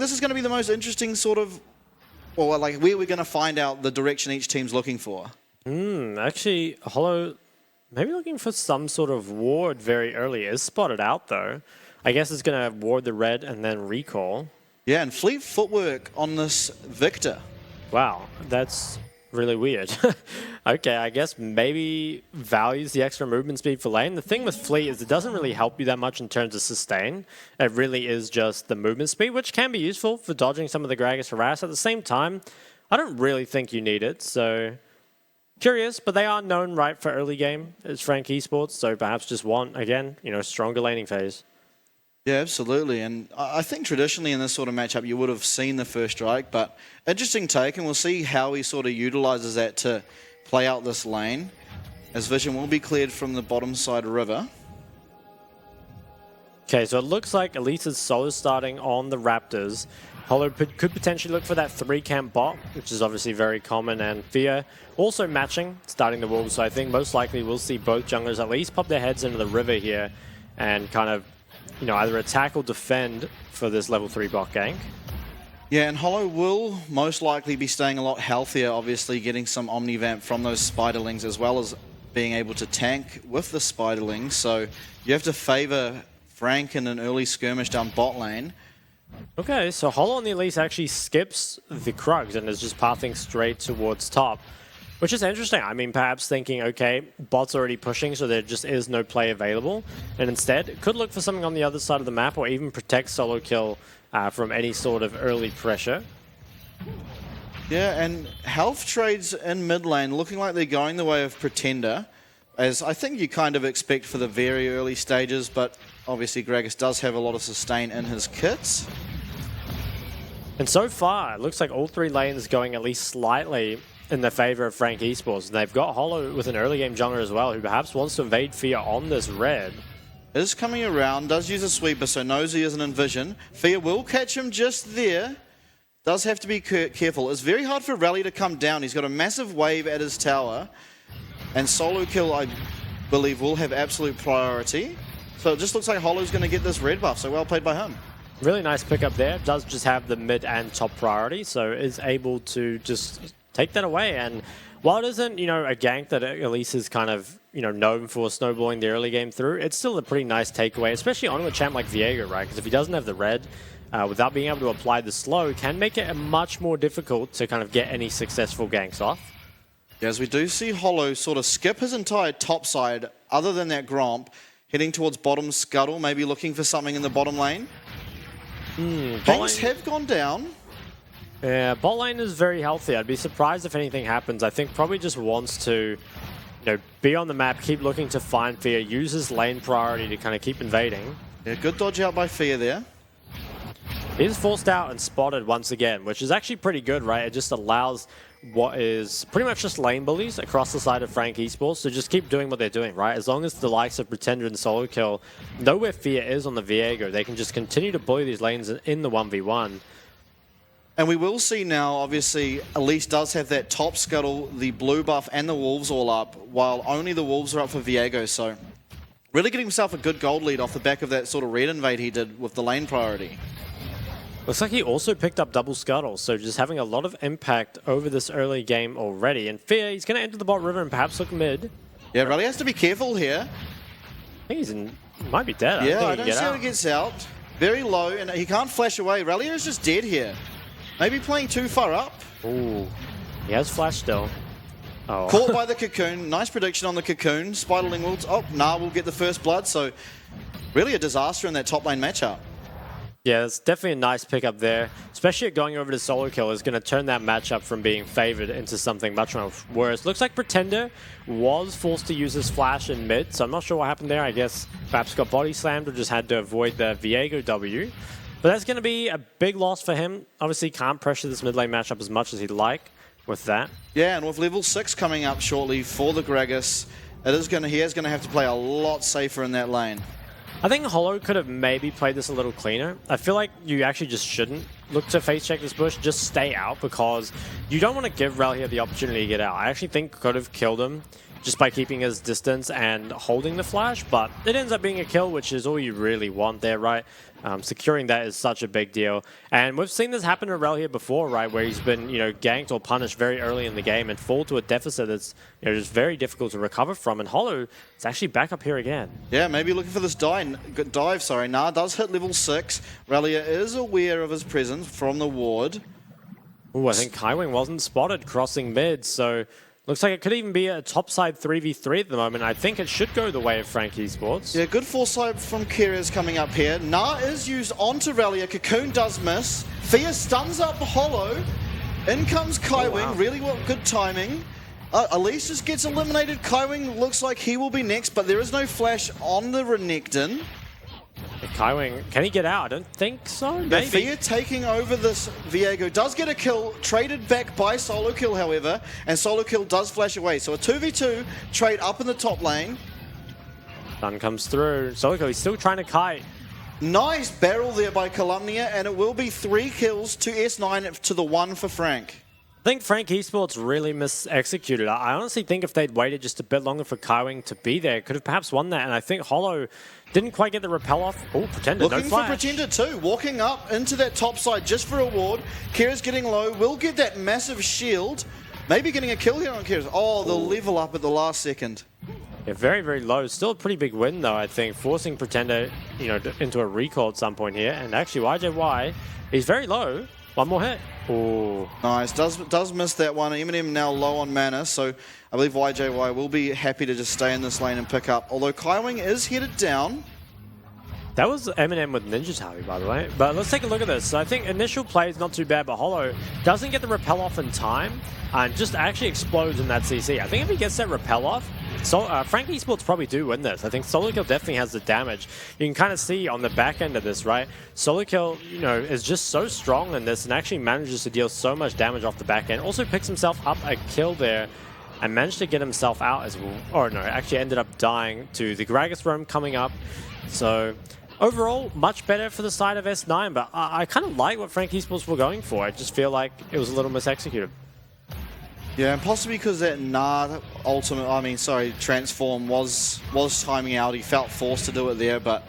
this is going to be the most interesting sort of, well, like where we're going to find out the direction each team's looking for. Actually, Hollow maybe looking for some sort of ward very early. Is spotted out, though. I guess it's going to ward the red and then recall. Yeah, and fleet footwork on this Victor. Wow, that's really weird. Okay, I guess maybe values the extra movement speed for lane. The thing with Fleet is it doesn't really help you that much in terms of sustain. It really is just the movement speed, which can be useful for dodging some of the Gragas harass. At the same time, I don't really think you need it, so curious, but they are known, right, for early game. It's Frank Esports, so perhaps just want, again, stronger laning phase. Yeah, absolutely. And I think traditionally in this sort of matchup, you would have seen the first strike, but interesting take, and we'll see how he sort of utilizes that to play out this lane, as vision will be cleared from the bottom side river. Okay, so it looks like Elisa's solo starting on the Raptors. Hollow could potentially look for that 3-camp bot, which is obviously very common, and Fear also matching, starting the Wolves. So I think most likely we'll see both junglers at least pop their heads into the river here and kind of, either attack or defend for this level 3 bot gank. Yeah, and Hollow will most likely be staying a lot healthier, obviously getting some Omnivamp from those Spiderlings, as well as being able to tank with the Spiderlings. So you have to favor Frank in an early skirmish down bot lane. Okay, so Hollow on the Elise actually skips the Krugs and is just pathing straight towards top, which is interesting. I mean, perhaps thinking, okay, bot's already pushing, so there just is no play available. And instead, could look for something on the other side of the map or even protect solo kill from any sort of early pressure. Yeah, and health trades in mid lane looking like they're going the way of Pretender, as I think you kind of expect for the very early stages, but obviously Gragas does have a lot of sustain in his kits. And so far, it looks like all three lanes going at least slightly in the favor of Frank Esports. And they've got Hollow with an early game jungler as well, who perhaps wants to evade Fear on this red. Is coming around, does use a sweeper, so knows he isn't in vision. Fear will catch him just there. Does have to be careful. It's very hard for Rally to come down. He's got a massive wave at his tower. And solo kill, I believe, will have absolute priority. So it just looks like Hollow's going to get this red buff, so well played by him. Really nice pickup there. Does just have the mid and top priority, so is able to just take that away. And while it isn't, a gank that Elise is kind of, known for snowballing the early game through, it's still a pretty nice takeaway, especially on a champ like Viego, right? Because if he doesn't have the red, without being able to apply the slow, can make it much more difficult to kind of get any successful ganks off. Yeah, as we do see Hollow sort of skip his entire top side, other than that Gromp, heading towards bottom scuttle, maybe looking for something in the bottom lane. Tanks have gone down. Yeah, bot lane is very healthy. I'd be surprised if anything happens. I think probably just wants to, be on the map, keep looking to find Fear, use his lane priority to kind of keep invading. Yeah, good dodge out by Fear there. He is forced out and spotted once again, which is actually pretty good, right? It just allows what is pretty much just lane bullies across the side of Frank Esports to just keep doing what they're doing, right? As long as the likes of Pretender and Solo Kill know where Fear is on the Viego, they can just continue to bully these lanes in the 1v1. And we will see now, obviously, Elise does have that top scuttle, the blue buff, and the Wolves all up, while only the Wolves are up for Viego, so really getting himself a good gold lead off the back of that sort of red invade he did with the lane priority. Looks like he also picked up double scuttle, so just having a lot of impact over this early game already. And Fear, he's going to enter the bot river and perhaps look mid. Yeah, Rally has to be careful here. I think he might be dead. Yeah, I don't see how he gets out. Very low, and he can't flash away. Rally is just dead here. Maybe playing too far up. Ooh, he has flash still. Oh. Caught by the Cocoon. Nice prediction on the Cocoon. Spiderling will... Oh, nah, we'll get the first blood. So really a disaster in that top lane matchup. Yeah, it's definitely a nice pickup there. Especially going over to solo kill is going to turn that matchup from being favored into something much more worse. Looks like Pretender was forced to use his flash in mid, so I'm not sure what happened there. I guess perhaps got body slammed or just had to avoid the Viego W. But that's going to be a big loss for him. Obviously can't pressure this mid lane matchup as much as he'd like with that. Yeah, and with level 6 coming up shortly for the Gragas, he is going to have to play a lot safer in that lane. I think Hollow could have maybe played this a little cleaner. I feel like you actually just shouldn't look to face check this bush. Just stay out because you don't want to give Rel here the opportunity to get out. I actually think could have killed him just by keeping his distance and holding the flash, but it ends up being a kill, which is all you really want there, right? Securing that is such a big deal. And we've seen this happen to Rel here before, right? Where he's been, ganked or punished very early in the game and fall to a deficit that's, just very difficult to recover from. And Hollow is actually back up here again. Yeah, maybe looking for this dive. Nah does hit level 6. Relia is aware of his presence from the ward. Ooh, I think Kaiwing wasn't spotted crossing mid, so looks like it could even be a topside 3v3 at the moment. I think it should go the way of Frank Esports. Yeah, good foresight from Kyrres coming up here. Na is used onto Relia. Cocoon does miss. Fia stuns up Hollow. In comes Kaiwing. wow. Really good timing. Elise just gets eliminated. Kaiwing looks like he will be next, but there is no flash on the Renekton. Kaiwing, can he get out? I don't think so. Maybe. Fia taking over this Viego does get a kill, traded back by Solo Kill, however, and Solo Kill does flash away. So a 2v2 trade up in the top lane. Sun comes through. Solo Kill, he's still trying to kite. Nice barrel there by Calumnia, and it will be 3 kills to S9 to the 1 for Frank. I think Frank Esports really mis-executed. I honestly think if they'd waited just a bit longer for Kaiwing to be there, could have perhaps won that. And I think Hollow didn't quite get the repel off. Oh, Pretender, Looking no flash. for Pretender too, walking up into that top side just for a ward. Kira's getting low, will get that massive shield. Maybe getting a kill here on Kira. Oh, the level up at the last second. Yeah, very, very low. Still a pretty big win, though, I think. Forcing Pretender, into a recall at some point here. And actually, YJY, he's very low. One more hit. Ooh. Nice. Does miss that one. Eminem now low on mana, so I believe YJY will be happy to just stay in this lane and pick up. Although Kaiwing is headed down. That was Eminem with Ninja Tabi, by the way. But let's take a look at this. So I think initial play is not too bad, but Hollow doesn't get the repel off in time and just actually explodes in that CC. I think if he gets that repel off, Frank Esports probably do win this. I think Solo Kill definitely has the damage. You can kind of see on the back end of this, right? Solo Kill, is just so strong in this and actually manages to deal so much damage off the back end. Also picks himself up a kill there and managed to get himself out as well. Or no, actually ended up dying to the Gragas roam coming up. So overall, much better for the side of S9, but I kind of like what Frank Esports were going for. I just feel like it was a little mis-executed. Yeah, and possibly because that transform was timing out. He felt forced to do it there, but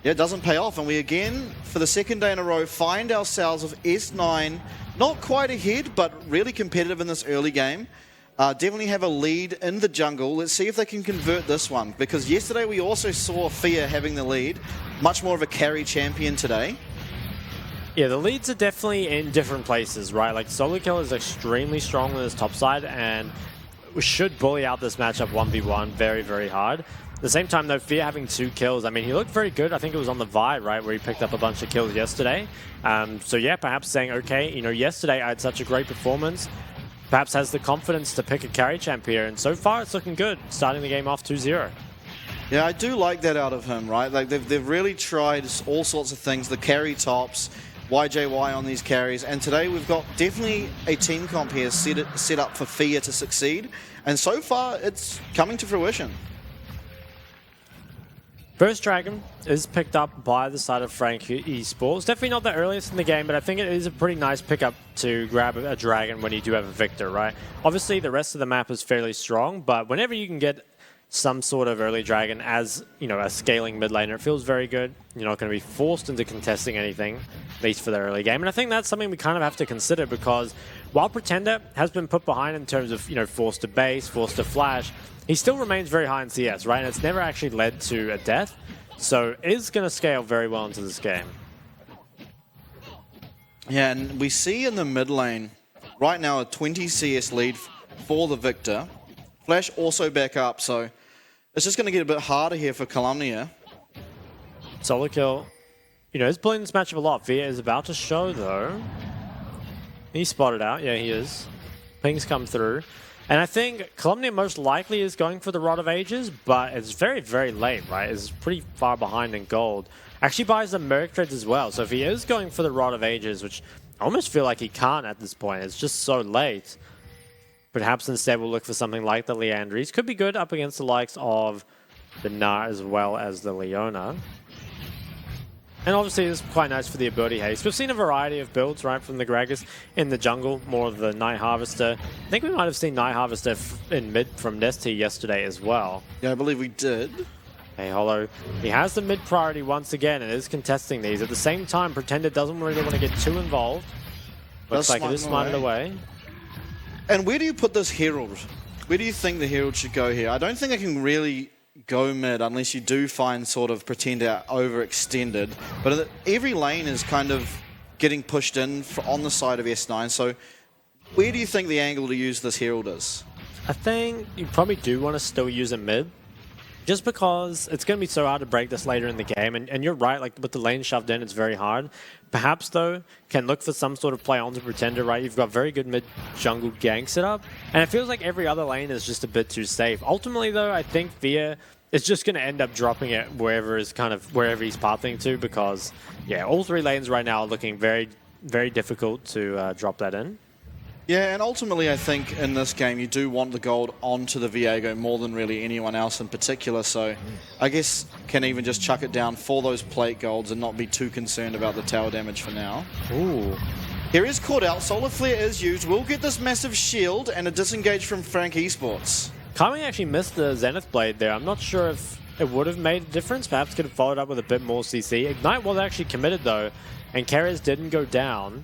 yeah, it doesn't pay off. And we again, for the second day in a row, find ourselves with S9 not quite ahead, but really competitive in this early game. Definitely have a lead in the jungle. Let's see if they can convert this one, because yesterday we also saw Fia having the lead. Much more of a carry champion today. Yeah, the leads are definitely in different places, right? Like, Solo Kill is extremely strong on his top side and we should bully out this matchup 1v1 very, very hard. At the same time, though, Fia having 2 kills, I mean, he looked very good. I think it was on the Vi, right, where he picked up a bunch of kills yesterday. So, yeah, perhaps saying, okay, yesterday I had such a great performance. Perhaps has the confidence to pick a carry champ here. And so far, it's looking good, starting the game off 2-0. Yeah, I do like that out of him, right? Like, they've really tried all sorts of things. The carry tops, YJY on these carries, and today we've got definitely a team comp here set up for Fia to succeed, and so far it's coming to fruition. First Dragon is picked up by the side of Frank Esports. Definitely not the earliest in the game, but I think it is a pretty nice pickup to grab a Dragon when you do have a Victor, right? Obviously the rest of the map is fairly strong, but whenever you can get some sort of early Dragon as, a scaling mid laner, it feels very good. You're not going to be forced into contesting anything, at least for the early game. And I think that's something we kind of have to consider, because while Pretender has been put behind in terms of, forced to base, forced to flash, he still remains very high in CS, right? And it's never actually led to a death. So it is going to scale very well into this game. Yeah, and we see in the mid lane right now a 20 CS lead for the Victor. Flash also back up, so it's just going to get a bit harder here for Calumnia. Solo Kill, is pulling this matchup a lot. Via is about to show, though. He's spotted out. Yeah, he is. Pings come through. And I think Calumnia most likely is going for the Rod of Ages, but it's very, very late, right? It's pretty far behind in gold. Actually buys the Merc Treads as well. So if he is going for the Rod of Ages, which I almost feel like he can't at this point, it's just so late. Perhaps instead we'll look for something like the Leandries. Could be good up against the likes of the Gnar as well as the Leona. And obviously it's quite nice for the ability haste. We've seen a variety of builds, right, from the Gragas in the jungle, more of the Night Harvester. I think we might have seen Night Harvester in mid from Nesty yesterday as well. Yeah, I believe we did. Hey, Hollow, he has the mid priority once again and is contesting these. At the same time, Pretender doesn't really want to get too involved. Looks like it is smarted away. And where do you put this Herald? Where do you think the Herald should go here? I don't think I can really go mid unless you do find sort of Pretender overextended. But every lane is kind of getting pushed in on the side of S9. So where do you think the angle to use this Herald is? I think you probably do want to still use a mid. Just because it's going to be so hard to break this later in the game. And you're right, like with the lane shoved in, it's very hard. Perhaps, though, can look for some sort of play onto Pretender, right? You've got very good mid-jungle gank setup. And it feels like every other lane is just a bit too safe. Ultimately, though, I think Fear is just going to end up dropping it wherever he's pathing to. Because, yeah, all three lanes right now are looking very, very difficult to drop that in. Yeah, and ultimately I think in this game you do want the gold onto the Viego more than really anyone else in particular, so I guess can even just chuck it down for those plate golds and not be too concerned about the tower damage for now. Ooh. Here is caught out, Solar Flare is used, we'll get this massive shield and a disengage from Frank Esports. Kami actually missed the Zenith Blade there. I'm not sure if it would have made a difference, perhaps could have followed up with a bit more CC. Ignite was actually committed though, and Carriers didn't go down.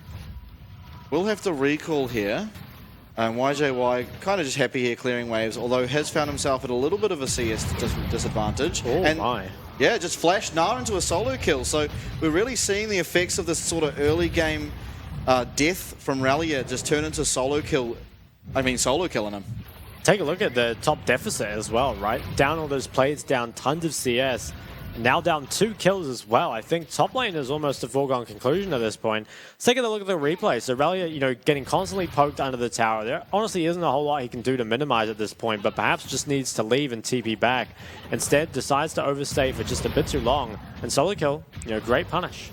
We'll have to recall here. YJY kind of just happy here clearing waves, although has found himself at a little bit of a CS disadvantage. Oh and my. Yeah, just flashed Gnar into a solo kill. So we're really seeing the effects of this sort of early game death from Rallia just turn into solo killing him. Take a look at the top deficit as well, right? Down all those plates, down tons of CS. Now down 2 kills as well. I think top lane is almost a foregone conclusion at this point. Let's take a look at the replay. So Rallia, getting constantly poked under the tower. There honestly isn't a whole lot he can do to minimize at this point, but perhaps just needs to leave and TP back. Instead, decides to overstay for just a bit too long. And solo kill, great punish.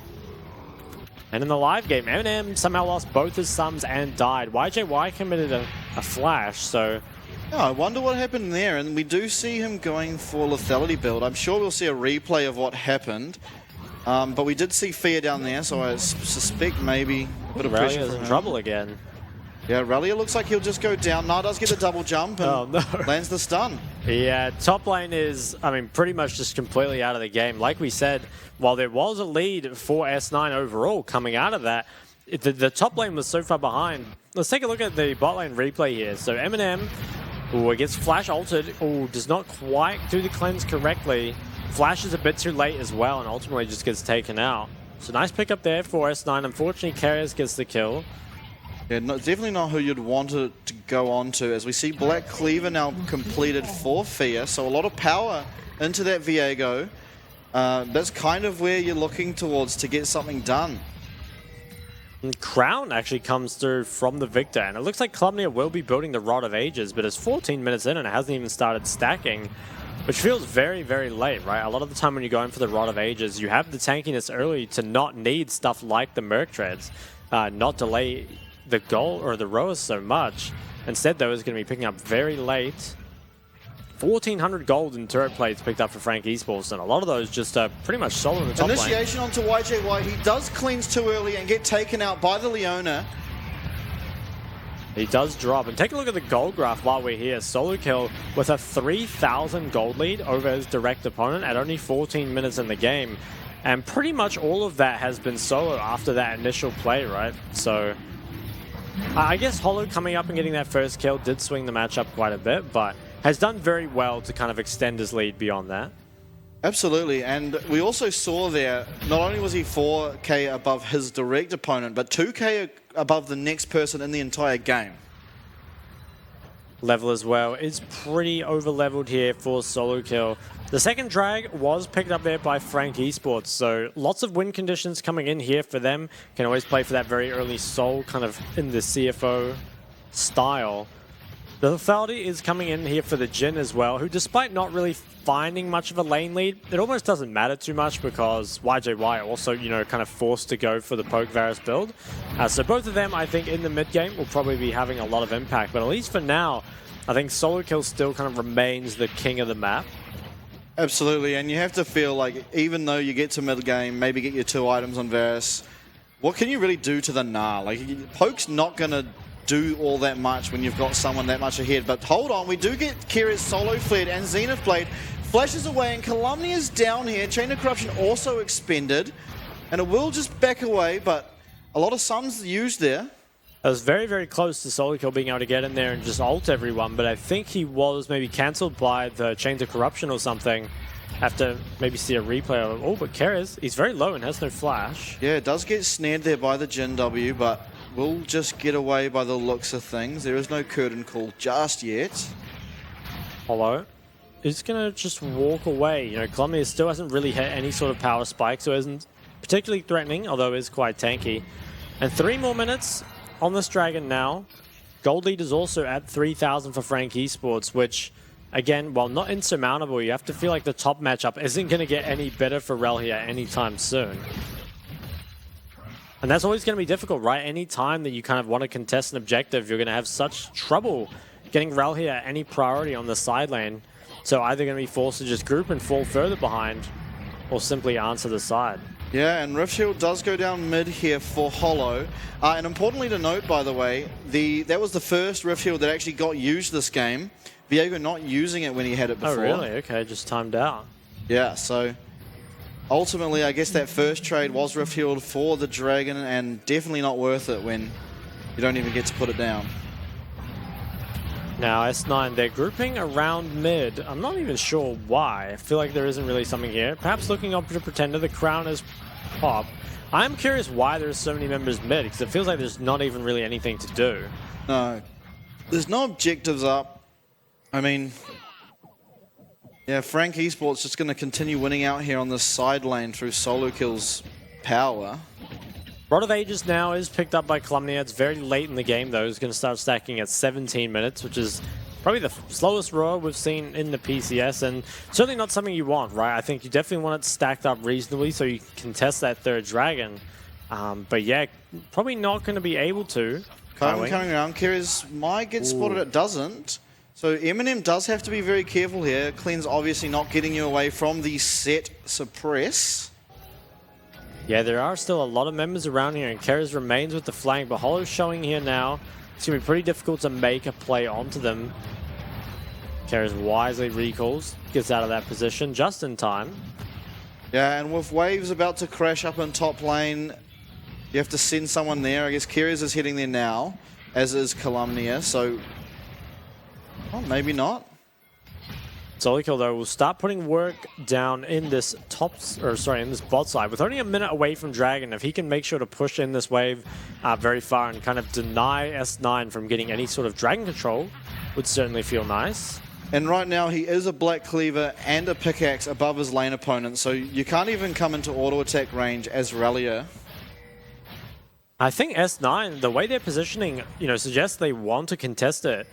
And in the live game, M&M somehow lost both his sums and died. YJY committed a flash, so... Oh, I wonder what happened there, and we do see him going for lethality build. I'm sure we'll see a replay of what happened, but we did see Fear down there, so I suspect maybe a bit of pressure Rallia's from in him. trouble again. Yeah, Rallia looks like he'll just go down. Gnar does get the double jump and lands the stun. Yeah, top lane is, pretty much just completely out of the game. Like we said, while there was a lead for S9 overall coming out of that, the top lane was so far behind. Let's take a look at the bot lane replay here. So M&M... Ooh, it gets flash altered. Ooh, does not quite do the cleanse correctly. Flash is a bit too late as well and ultimately just gets taken out. So nice pick up there for S9. Unfortunately, Carriers gets the kill. Yeah, definitely not who you'd want it to go on to, as we see Black Cleaver now completed for Fear. So a lot of power into that Viego. That's kind of where you're looking towards to get something done. And Crown actually comes through from the Victor, and it looks like Klubnia will be building the Rod of Ages, but it's 14 minutes in and it hasn't even started stacking, which feels very, very late, right? A lot of the time when you're going for the Rod of Ages, you have the tankiness early to not need stuff like the Merc Treads, not delay the goal or the Roas so much. Instead, though, is going to be picking up very late. 1,400 gold in turret plates picked up for Frank Esports, and a lot of those just pretty much solo in the top lane. Initiation onto YJY. He does cleanse too early and get taken out by the Leona. He does drop. And take a look at the gold graph while we're here. Solo kill with a 3,000 gold lead over his direct opponent at only 14 minutes in the game. And pretty much all of that has been solo after that initial play, right? So I guess Hollow coming up and getting that first kill did swing the matchup quite a bit, but has done very well to kind of extend his lead beyond that. Absolutely, and we also saw there, not only was he 4k above his direct opponent, but 2k above the next person in the entire game. Level as well is pretty over-leveled here for solo kill. The second drag was picked up there by Frank Esports, so lots of win conditions coming in here for them. Can always play for that very early soul, kind of in the CFO style. The lethality is coming in here for the Jhin as well, who despite not really finding much of a lane lead, it almost doesn't matter too much because YJY also, kind of forced to go for the Poke Varus build. So both of them, I think, in the mid game will probably be having a lot of impact, but at least for now, I think solo kill still kind of remains the king of the map. Absolutely, and you have to feel like even though you get to mid game, maybe get your 2 items on Varus, what can you really do to the Gnar? Like, Poke's not going to do all that much when you've got someone that much ahead. But hold on, we do get Kira's solo flared and Zenith Blade flashes away, and Calumnia's down here. Chain of Corruption also expended, and it will just back away, but a lot of suns used there. I was very, very close to Solikill being able to get in there and just ult everyone, but I think he was maybe cancelled by the Chains of Corruption or something. Have to maybe see a replay of, oh, but Keres, he's very low and has no flash. Yeah, it does get snared there by the Jin W, but will just get away by the looks of things. There is no curtain call just yet. Hollow is going to just walk away. You know, Calumnia still hasn't really hit any sort of power spike, so isn't particularly threatening, although is quite tanky. And 3 more minutes on this Dragon now. Gold lead is also at 3,000 for Frank Esports, which, again, while not insurmountable, you have to feel like the top matchup isn't going to get any better for Rel here anytime soon. And that's always going to be difficult, right? Any time that you kind of want to contest an objective, you're going to have such trouble getting Rel here any priority on the side lane. So either going to be forced to just group and fall further behind, or simply answer the side. Yeah, and Rift Shield does go down mid here for Hollow. And importantly to note, by the way, that was the first Rift Shield that actually got used this game. Viego not using it when he had it before. Oh, really? Okay, just timed out. Yeah, so ultimately, I guess that first trade was Rift Shield for the Dragon, and definitely not worth it when you don't even get to put it down. Now, S9, they're grouping around mid. I'm not even sure why. I feel like there isn't really something here. Perhaps looking up to Pretender, the crown is pop. I'm curious why there's so many members mid, because it feels like there's not even really anything to do. No. There's no objectives up. I mean, yeah, Frank Esports just going to continue winning out here on this side lane through solo kills power. Rod of Ages now is picked up by Calumnia. It's very late in the game, though. It's going to start stacking at 17 minutes, which is probably the slowest roar we've seen in the PCS, and certainly not something you want, right? I think you definitely want it stacked up reasonably so you can test that third dragon. But yeah, probably not going to be able to. Coming around, Keres might get spotted, it doesn't. So Eminem does have to be very careful here. Clean's obviously not getting you away from the set suppress. Yeah, there are still a lot of members around here, and Keres remains with the flank, but Hollow's showing here now. It's going to be pretty difficult to make a play onto them. Keres wisely recalls, gets out of that position just in time. Yeah, and with waves about to crash up in top lane, you have to send someone there. I guess Keres is heading there now, as is Calumnia, so well, maybe not. Solikill, though, will start putting work down in this in this bot side. With only a minute away from Dragon, if he can make sure to push in this wave very far and kind of deny S9 from getting any sort of Dragon control, would certainly feel nice. And right now, he is a Black Cleaver and a pickaxe above his lane opponent, so you can't even come into auto attack range as Relia. I think S9, the way they're positioning, suggests they want to contest it.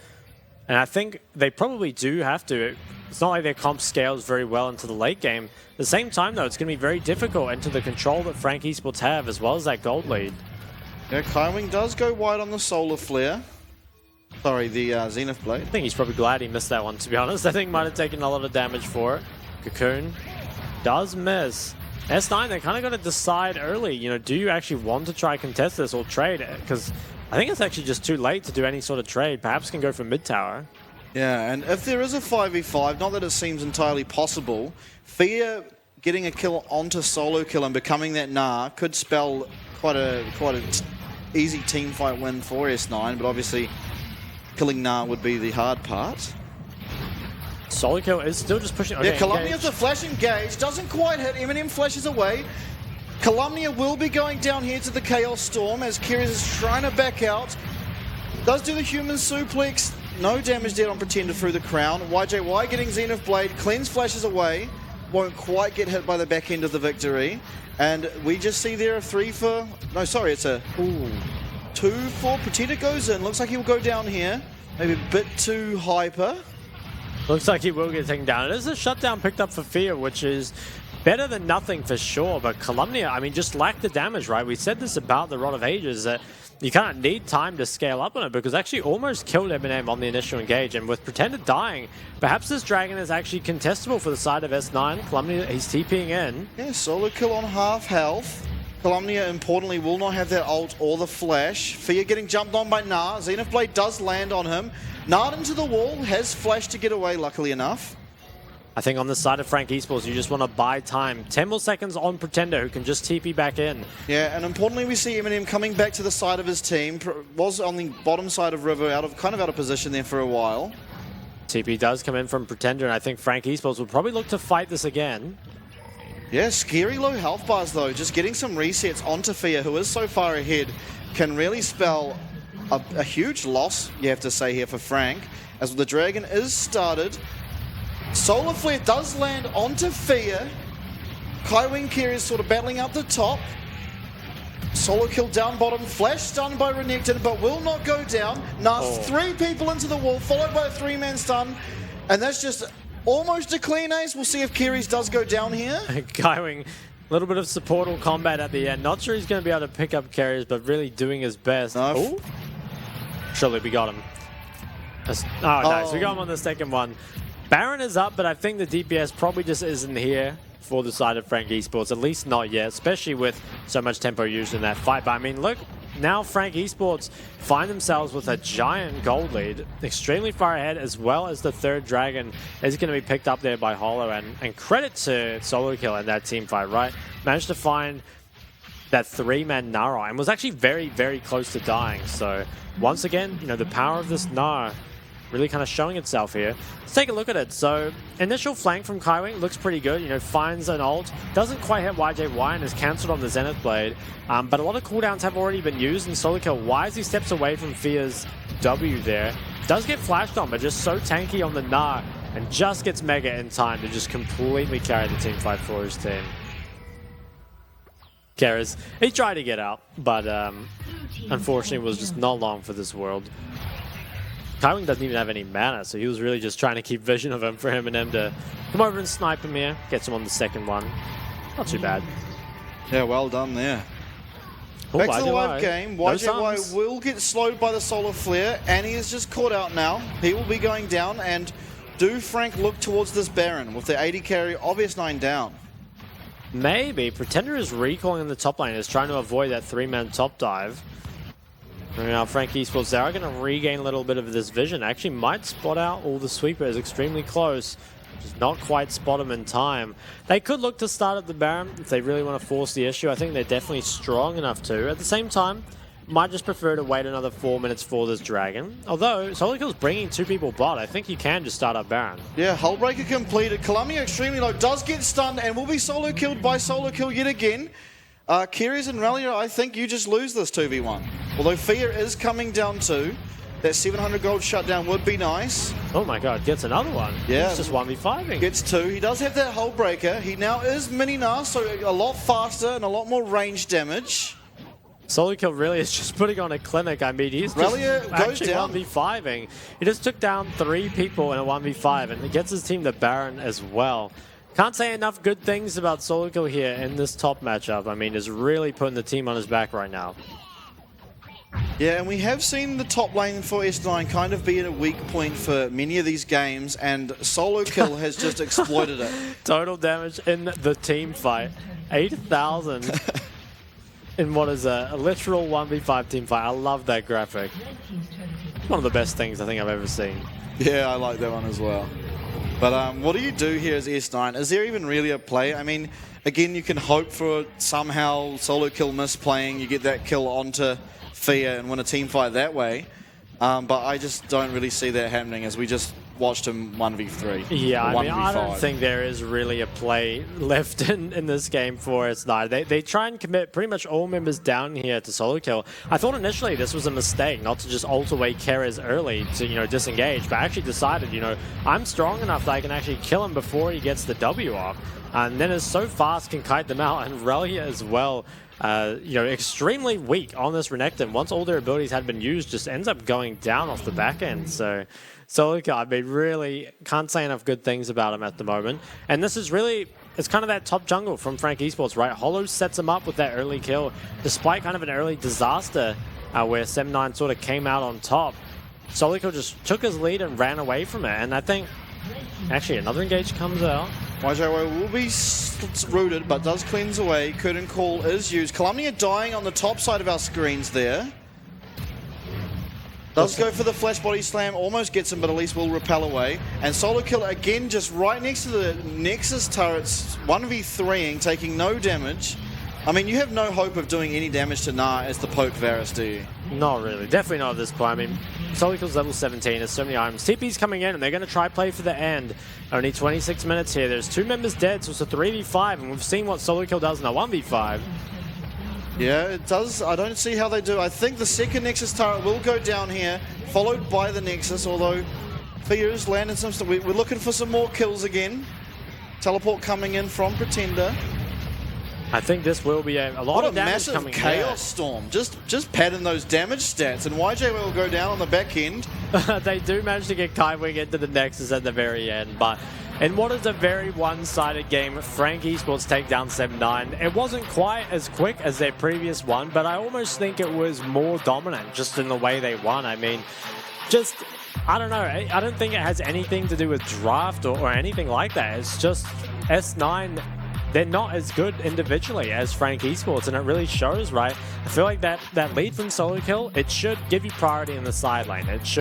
And I think they probably do have to. It's not like their comp scales very well into the late game. At the same time, though, it's going to be very difficult into the control that Frank Esports have, as well as that gold lead. Yeah, Kaiwing does go wide on the Solar Flare. Sorry, the Zenith Blade. I think he's probably glad he missed that one, to be honest. I think he might have taken a lot of damage for it. Cocoon does miss. S9, they kind of got to decide early, do you actually want to try contest this or trade it? Because I think it's actually just too late to do any sort of trade. Perhaps can go for mid tower. Yeah, and if there is a 5v5, not that it seems entirely possible, Fear getting a kill onto solo kill and becoming that Gnar could spell quite a easy team fight win for S9, but obviously killing Gnar would be the hard part. Solikill is still just pushing. Okay, yeah, Calumnia's the flash engage, doesn't quite hit, Eminem flashes away. Calumnia will be going down here to the Chaos Storm as Keres is trying to back out. Does do the human suplex. No damage there on Pretender through the crown. YJY getting Zenith Blade. Cleanse flashes away. Won't quite get hit by the back end of the victory. And we just see there a 3 for... No, sorry, it's a 2 for Pretender goes in. Looks like he will go down here. Maybe a bit too hyper. Looks like he will get taken down. It is a shutdown picked up for Fear, which is better than nothing for sure, but Calumnia, I mean, just lacked the damage, right? We said this about the Rod of Ages, that you kind of need time to scale up on it, because actually almost killed Eminem on the initial engage, and with Pretender dying, perhaps this Dragon is actually contestable for the side of S9. Calumnia, he's TPing in. Yeah, solo kill on half health. Calumnia, importantly, will not have that ult or the flash. Fia getting jumped on by Nah. Zenith Blade does land on him. Nard into the wall, has flash to get away, luckily enough. I think on the side of Frank Esports, you just want to buy time. 10 more seconds on Pretender, who can just TP back in. Yeah, and importantly, we see Eminem coming back to the side of his team. Was on the bottom side of River, kind of out of position there for a while. TP does come in from Pretender, and I think Frank Esports will probably look to fight this again. Yeah, scary low health bars, though. Just getting some resets onto Fia, who is so far ahead, can really spell a huge loss, you have to say here, for Frank, as the Dragon is started. Solar Flare does land onto Fia. Kaiwing Care is sort of battling out the top. Solo kill down bottom, flash stunned by Renekton, but will not go down. Now 3 people into the wall, followed by a 3-man stun, and that's just almost a clean ace. We'll see if Keres does go down here. Kaiwing, a little bit of supportal combat at the end. Not sure he's going to be able to pick up carries, but really doing his best. No. Surely we got him. Nice. We got him on the second one. Baron is up, but I think the DPS probably just isn't here for the side of Frank Esports, at least not yet, especially with so much tempo used in that fight. But I mean, look, now Frank Esports find themselves with a giant gold lead, extremely far ahead, as well as the third Dragon is going to be picked up there by Hollow. And credit to Solo Kill in that team fight, right? Managed to find that 3-man Nara and was actually very, very close to dying. So once again, you know, the power of this Nara really kind of showing itself here. Let's take a look at it. So initial flank from Kaiwing looks pretty good. You know, finds an ult, doesn't quite hit YJY and is cancelled on the Zenith Blade. But a lot of cooldowns have already been used, and Solo Kill wisely steps away from Fia's W there. Does get flashed on, but just so tanky on the Gnar, and just gets Mega in time to just completely carry the team fight for his team. Keres, he tried to get out, but unfortunately it was just not long for this world. Kaiwing doesn't even have any mana, so he was really just trying to keep vision of him for Eminem to come over and snipe him here. Gets him on the second one. Not too bad. Yeah, well done there. Ooh, back to the live game. YJY No will get slowed by the solar flare, and he is just caught out now. He will be going down, and do Frank look towards this Baron with the 80 carry of S9 down? Maybe. Pretender is recalling in the top lane, is trying to avoid that 3-man top dive. And now Frank Esports, they are going to regain a little bit of this vision. Actually might spot out all the sweeper is extremely close. Just not quite spot him in time. They could look to start at the Baron if they really want to force the issue. I think they're definitely strong enough to. At the same time, might just prefer to wait another 4 minutes for this Dragon. Although, Solo Kill's bringing 2 people bot. I think you can just start up Baron. Yeah, Hullbreaker completed. Calumnia extremely low. Does get stunned and will be solo killed by Solo Kill yet again. Keres and Relia, I think you just lose this 2v1. Although Fia is coming down too. That 700 gold shutdown would be nice. Oh my god, gets another one. Yeah. He's just 1v5ing. Gets 2. He does have that Hullbreaker. He now is mini Gnar, so a lot faster and a lot more range damage. Solo Kill really is just putting on a clinic. I mean, he's just actually down. 1v5ing. He just took down 3 people in a 1v5, and he gets his team the Baron as well. Can't say enough good things about Solo Kill here in this top matchup. I mean, is really putting the team on his back right now. Yeah, and we have seen the top lane for S9 kind of be a weak point for many of these games, and Solo Kill has just exploited it. Total damage in the team fight. 8,000 in what is a literal 1v5 team fight. I love that graphic. One of the best things I think I've ever seen. Yeah, I like that one as well. But what do you do here as S9? Is there even really a play? I mean, again, you can hope for somehow Solo Kill misplaying, you get that kill onto Fia and win a team fight that way. But I just don't really see that happening as we just watched him 1v3. Yeah, I mean, I don't think there is really a play left in this game for S9. They try and commit pretty much all members down here to Solo Kill. I thought initially this was a mistake, not to just ult away Keres early to, you know, disengage, but I actually decided, you know, I'm strong enough that I can actually kill him before he gets the W off. And then is so fast can kite them out, and Relia as well. You know, extremely weak on this Renekton. Once all their abilities had been used, just ends up going down off the back end. So Solo Kill, I mean, really can't say enough good things about him at the moment. And this is really it's kind of that top jungle from Frank Esports, right? Hollow sets him up with that early kill, despite kind of an early disaster where SEM9 sort of came out on top. Solikill just took his lead and ran away from it, and I think actually another engage comes out. YJO will be rooted, but does cleanse away. Curtain Call is used. Calumnia dying on the top side of our screens there. Does go for the flash body slam, almost gets him, but at least will repel away. And Solikill again just right next to the Nexus turrets, 1v3ing, taking no damage. I mean, you have no hope of doing any damage to Na as the Poke Varus, do you? Not really. Definitely not at this point. I mean, Solikill's level 17. There's so many items. TP's coming in, and they're going to try play for the end. Only 26 minutes here. There's 2 members dead, so it's a 3v5, and we've seen what Solikill does in a 1v5. Yeah, it does. I don't see how they do. I think the second Nexus turret will go down here, followed by the Nexus, although Fear's landing some stuff. We're looking for some more kills again. Teleport coming in from Pretender. I think this will be a lot of damage massive coming. Chaos Storm. Just padding those damage stats, and YJ will go down on the back end. They do manage to get Kaiwing into the Nexus at the very end, but in what is a very one-sided game, Frank Esports take down SEM9. It wasn't quite as quick as their previous one, but I almost think it was more dominant just in the way they won. I mean, I don't know. I don't think it has anything to do with draft or anything like that. It's just S9, they're not as good individually as Frank Esports, and it really shows, right? I feel like that lead from Solikill, it should give you priority in the side lane. It should